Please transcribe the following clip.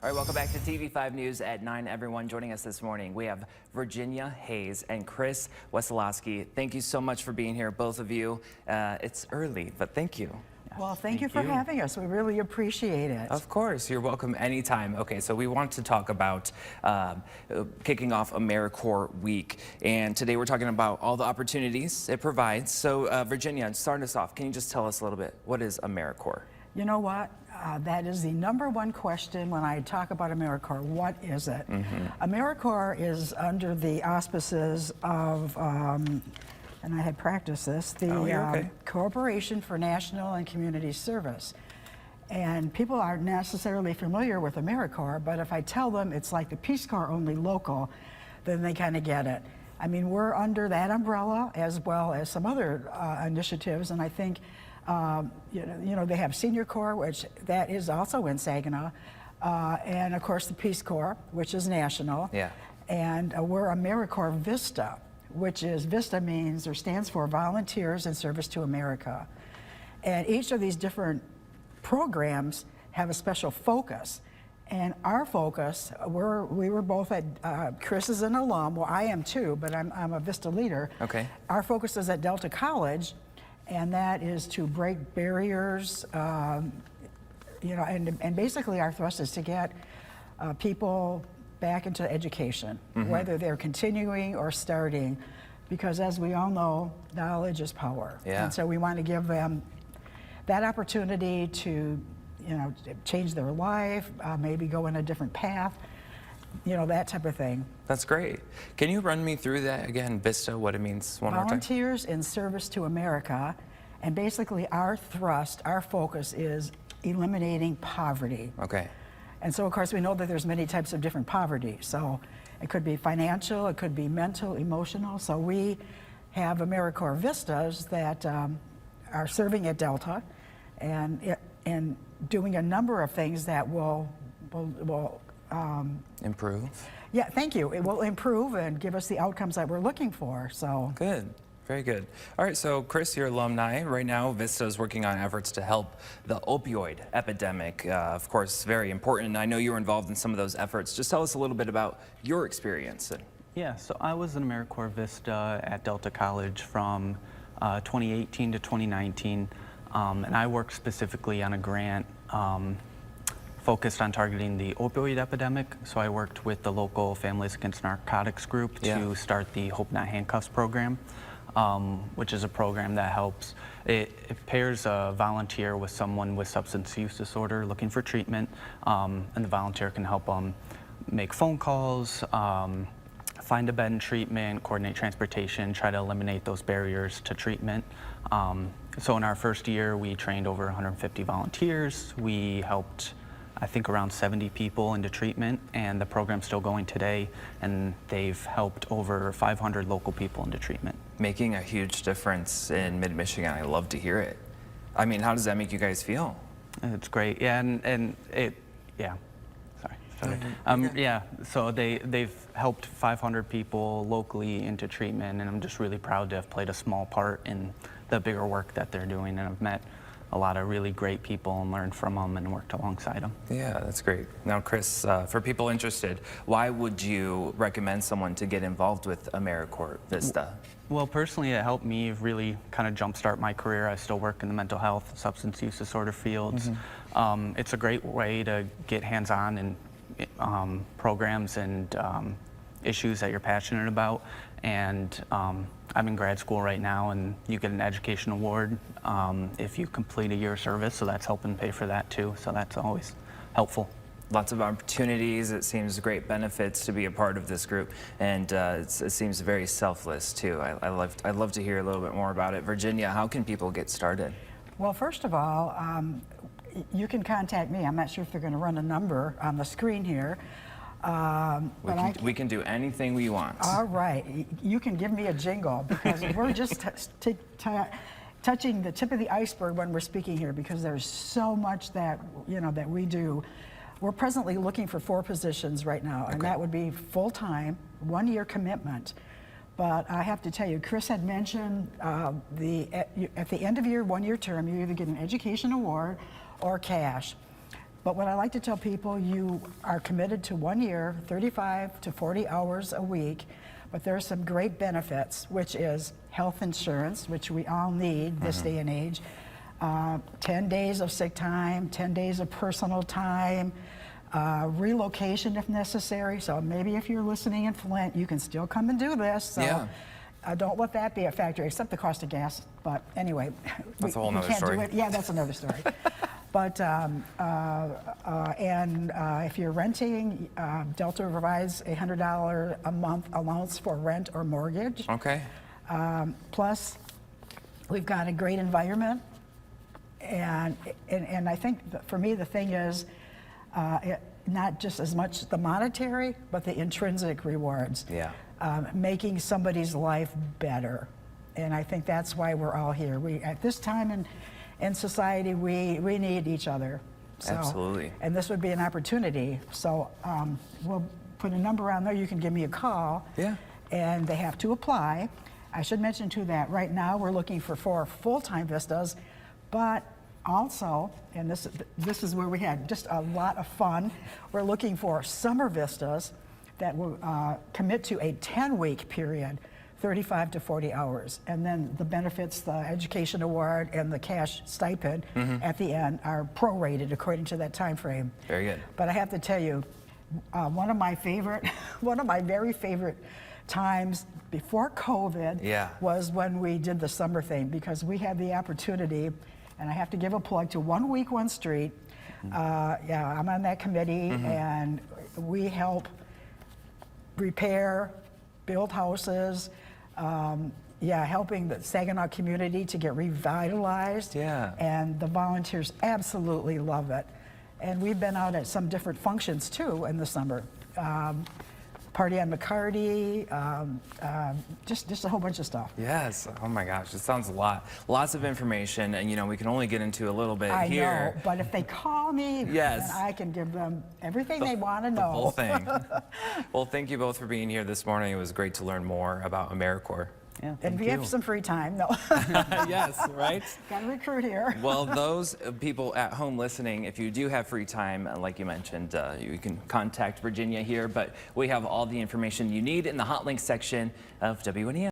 All right, welcome back to TV5 News at 9, everyone. Joining us this morning, we have Virginia Hayes and Chris Wesolowski. Thank you so much for being here, both of you. It's early, but thank you. Well, thank you for having us. We really appreciate it. Of course, you're welcome anytime. Okay, so we want to talk about kicking off Americorps Week, and today we're talking about all the opportunities it provides. So, Virginia, starting us off, can you just tell us a little bit, what is Americorps? You know what? That is the #1 question when I talk about Americorps. What is it? Americorps is under the auspices of, and I had practiced this, the Corporation for National and Community Service. And people aren't necessarily familiar with Americorps, but if I tell them it's like the Peace Corps, only local, then they kind of get it. I mean, we're under that umbrella as well as some other initiatives, and I think you know, they have Senior Corps, which that is also in Saginaw, and of course the Peace Corps, which is national. Yeah. And we're Americorps Vista, which is, Vista means, or stands for Volunteers in Service to America. And each of these different programs have a special focus. And our focus, we were both at, Chris is an alum, well I am too, but I'm a Vista leader. Okay. Our focus is at Delta College, and that is to break barriers, you know, and basically our thrust is to get people back into education, whether they're continuing or starting, because as we all know, knowledge is power. Yeah. And so we want to give them that opportunity to, you know, change their life, maybe go in a different path, you know, that type of thing. That's great. Can you run me through that again, Vista, what it means one more time? Volunteers in Service to America, and basically our thrust, our focus is eliminating poverty. Okay. And so of course we know that there's many types of different poverty. So it could be financial, it could be mental, emotional. So we have Americorps Vistas that are serving at Delta and doing a number of things that will improve? Yeah, thank you. It will improve and give us the outcomes that we're looking for, so. Good, very good. All right, so Chris, you're alumni. Right now, Vista is working on efforts to help the opioid epidemic. Of course, very important. I know you were involved in some of those efforts. Just tell us a little bit about your experience. Yeah, so I was an Americorps Vista at Delta College from 2018 to 2019, and I worked specifically on a grant focused on targeting the opioid epidemic. So I worked with the local Families Against Narcotics group to start the Hope Not Handcuffs program, which is a program that helps, it pairs a volunteer with someone with substance use disorder looking for treatment, and the volunteer can help them make phone calls, find a bed in treatment, coordinate transportation, try to eliminate those barriers to treatment. So in our first year, we trained over 150 volunteers. We helped, I think, around 70 people into treatment, and the program's still going today, and they've helped over 500 local people into treatment. Making a huge difference in mid-Michigan. I love to hear it. I mean, how does that make you guys feel? It's great, yeah, and it, yeah. Sorry. Yeah, so they've helped 500 people locally into treatment, and I'm just really proud to have played a small part in the bigger work that they're doing, and I've met a lot of really great people and learned from them and worked alongside them. Yeah, that's great. Now, Chris, for people interested, why would you recommend someone to get involved with Americorps Vista? Well, personally, it helped me really kind of jumpstart my career. I still work in the mental health, substance use disorder fields. It's a great way to get hands-on in programs and issues that you're passionate about. And I'm in grad school right now, and you get an education award if you complete a year of service, so that's helping pay for that too, so that's always helpful. Lots of opportunities. It seems great benefits to be a part of this group, and it seems very selfless too. I'd love to hear a little bit more about it. Virginia, how can people get started? Well, first of all, you can contact me. I'm not sure if they're going to run a number on the screen here. We can do anything we want. All right. You can give me a jingle, because we're just touching the tip of the iceberg when we're speaking here, because there's so much that, you know, that we do. We're presently looking for 4 positions right now, and that would be full-time, 1-year commitment. But I have to tell you, Chris had mentioned at the end of your 1-year term, you either get an education award or cash. But what I like to tell people, you are committed to 1 year, 35 to 40 hours a week, but there are some great benefits, which is health insurance, which we all need this day and age, 10 days of sick time, 10 days of personal time, relocation if necessary. So maybe if you're listening in Flint, you can still come and do this. So Yeah. Don't let that be a factor, except the cost of gas. But anyway, That's a whole we nother can't story. do it. Yeah, that's another story. But if you're renting, Delta provides a $100 a month allowance for rent or mortgage. Okay. Plus, we've got a great environment, and I think that for me the thing is not just as much the monetary, but the intrinsic rewards. Yeah. Making somebody's life better, and I think that's why we're all here. We at this time in society we need each other. So, Absolutely. And this would be an opportunity. So we'll put a number on there. You can give me a call. Yeah. And they have to apply. I should mention too that right now we're looking for 4 full-time Vistas, but also, and this is where we had just a lot of fun, we're looking for summer Vistas that will commit to a 10-week period, 35 to 40 hours. And then the benefits, the education award and the cash stipend at the end are prorated according to that time frame. Very good. But I have to tell you, one of my very favorite times before COVID was when we did the summer thing, because we had the opportunity, and I have to give a plug to 1 Week, 1 Street. Yeah, I'm on that committee, and we help repair, build houses, helping the Saginaw community to get revitalized. Yeah. And the volunteers absolutely love it. And we've been out at some different functions too in the summer. Party on McCarty, just a whole bunch of stuff. Yes. Oh my gosh, it sounds a lot. Lots of information, and we can only get into a little bit I here. know, but if they call me, Yes. then I can give them everything they want to know. The whole thing. Well, thank you both for being here this morning. It was great to learn more about Americorps. Yeah, And we have some free time, no. Yes, right? Got to recruit here. Well, those people at home listening, if you do have free time, like you mentioned, you can contact Virginia here, but we have all the information you need in the hot link section of WNEM.